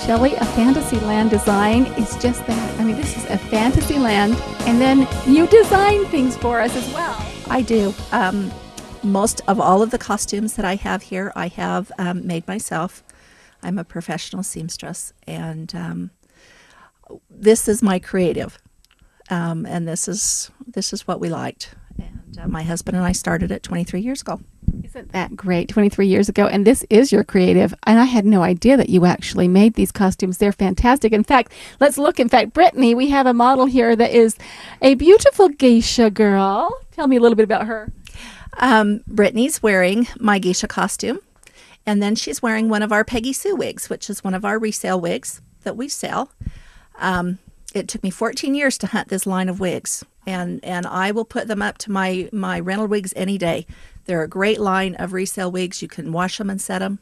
Shelly, a FantasyLand Design is just that. I mean, this is a Fantasyland, and then you design things for us as well. I do. Most of all of the costumes that I have here, I have made myself. I'm a professional seamstress, and this is my creative, and this is what we liked. And my husband and I started it 23 years ago. Isn't that great? 23 years ago, and this is your creative. And I had no idea that you actually made these costumes. They're fantastic. In fact, let's look. In fact, Brittany, we have a model here that is a beautiful geisha girl. Tell me a little bit about her. Brittany's wearing my geisha costume, and then she's wearing one of our Peggy Sue wigs, which is one of our resale wigs that we sell. It took me 14 years to hunt this line of wigs, and I will put them up to my rental wigs any day. They're a great line of resale wigs. You can wash them and set them.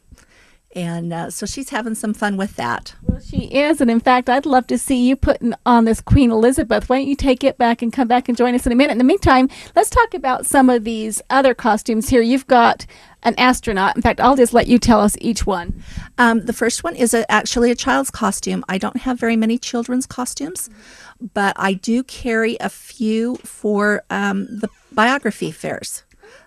And so she's having some fun with that. Well, she is. And in fact, I'd love to see you putting on this Queen Elizabeth. Why don't you take it back and come back and join us in a minute? In the meantime, let's talk about some of these other costumes here. You've got an astronaut. In fact, I'll just let you tell us each one. The first one is actually a child's costume. I don't have very many children's costumes, but I do carry a few for the biography fairs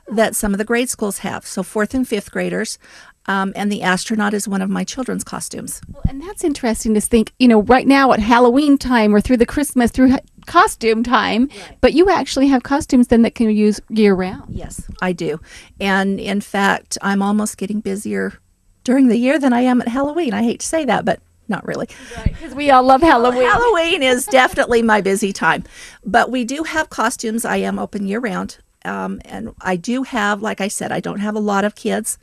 that some of the grade schools have. So 4th and 5th graders. And the astronaut is one of my children's costumes. Well, and that's interesting to think, right now at Halloween time or through the Christmas, through costume time, right. But you actually have costumes then that can use year round. Yes, I do. And in fact, I'm almost getting busier during the year than I am at Halloween. I hate to say that, but not really. Right, because we all love Halloween. Halloween is definitely my busy time. But we do have costumes. I am open year round. And I do have, like I said, I don't have a lot of kids,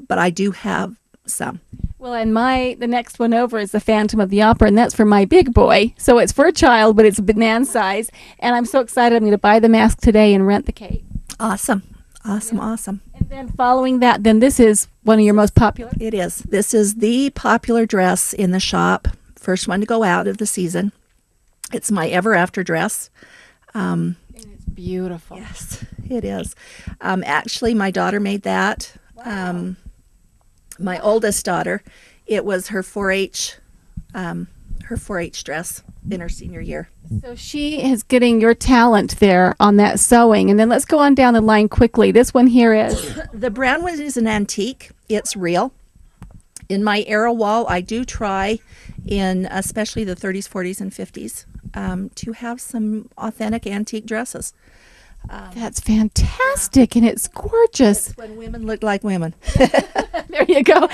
but I do have some. Well, and the next one over is the Phantom of the Opera, and that's for my big boy. So it's for a child, but it's banana size. And I'm so excited. I'm going to buy the mask today and rent the cape. Awesome. Yeah. Awesome. And then following that, then this is one of your most popular? It is. This is the popular dress in the shop. First one to go out of the season. It's my everafter dress. And it's beautiful. Yes, it is. Actually, my daughter made that. Wow. My oldest daughter, it was her 4-H dress in her senior year. So she is getting your talent there on that sewing. And then let's go on down the line quickly. This one here is? The brown one is an antique. It's real. In my era wall, I do try, in especially the 30s, 40s, and 50s, to have some authentic antique dresses. That's fantastic, and it's gorgeous. It's when women look like women. There you go.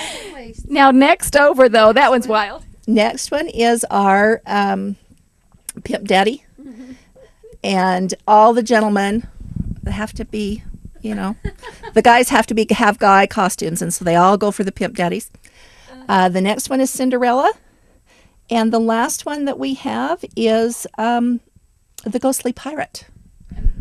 Now, next over, though, that one's wild. Next one is our pimp daddy. Mm-hmm. And all the gentlemen have to be, the guys have to have guy costumes, and so they all go for the pimp daddies. The next one is Cinderella. And the last one that we have is the ghostly pirate.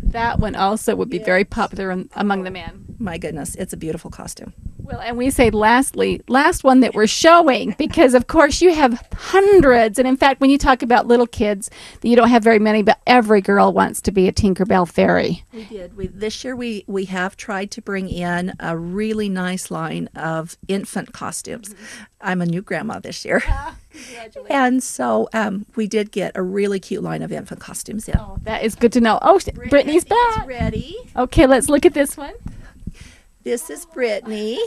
That one also would be very popular among the men. My goodness, it's a beautiful costume. Well, and we say last one that we're showing, because of course you have hundreds. And in fact, when you talk about little kids, you don't have very many, but every girl wants to be a Tinkerbell fairy. We did. This year we have tried to bring in a really nice line of infant costumes. Mm-hmm. I'm a new grandma this year. Congratulations. And so we did get a really cute line of infant costumes in. Oh, that is good to know. Oh, Brittany's back. Ready. Okay, let's look at this one. This is Brittany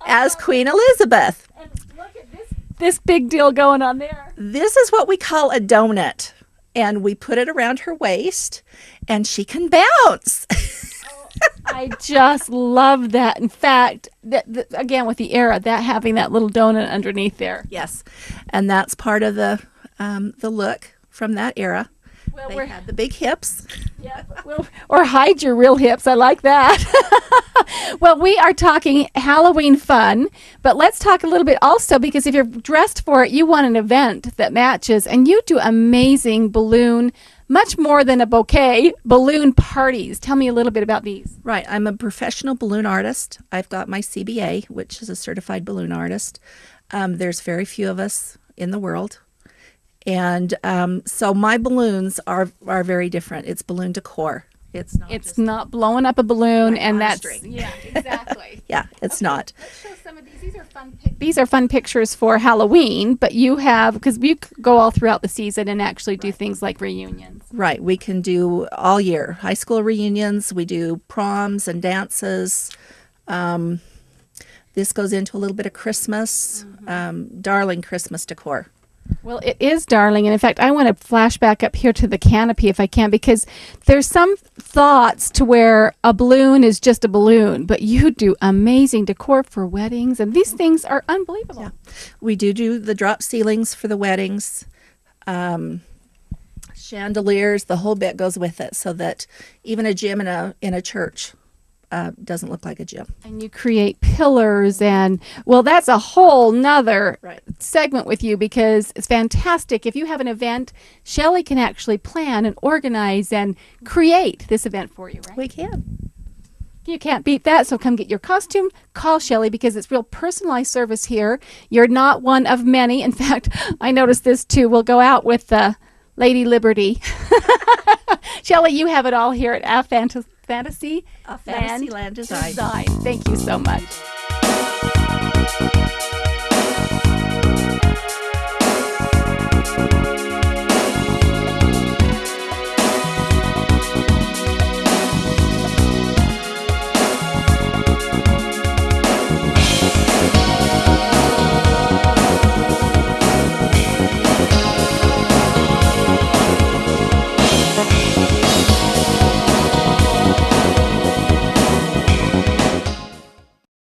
as Queen Elizabeth. And look at this big deal going on there. This is what we call a donut, and we put it around her waist, and she can bounce. I just love that. In fact, again, with the era, that having that little donut underneath there. Yes, and that's part of the look from that era. Well, they had the big hips. Yeah, or hide your real hips. I like that. Well, we are talking Halloween fun, but let's talk a little bit also, because if you're dressed for it, you want an event that matches, and you do amazing balloon, much more than a bouquet, balloon parties. Tell me a little bit about these. Right. I'm a professional balloon artist. I've got my CBA, which is a certified balloon artist. There's very few of us in the world. And so my balloons are very different. It's balloon decor. It's not. It's not blowing up a balloon, Right, and on a that's string. yeah, exactly. Yeah, it's not. Let's show some of these. These are fun. These are fun pictures for Halloween, but you have because you go all throughout the season and actually do things like reunions. Right. We can do all year. High school reunions. We do proms and dances. This goes into a little bit of Christmas. Darling Christmas decor. Well, it is, darling. And in fact, I want to flash back up here to the canopy if I can, because there's some thoughts to where a balloon is just a balloon, but you do amazing decor for weddings, and these things are unbelievable. Yeah. We do the drop ceilings for the weddings. Chandeliers, the whole bit goes with it, so that even a gym in a church doesn't look like a gym. And you create pillars, and well, that's a whole nother Right. segment with you, because it's fantastic. If you have an event, Shelly can actually plan and organize and create this event for you, right? We can. You can't beat that. So come get your costume. Call Shelly, because it's real personalized service here. You're not one of many. In fact, I noticed this too. We'll go out with Lady Liberty. Shelly, you have it all here at FantasyLand Design. Thank you so much.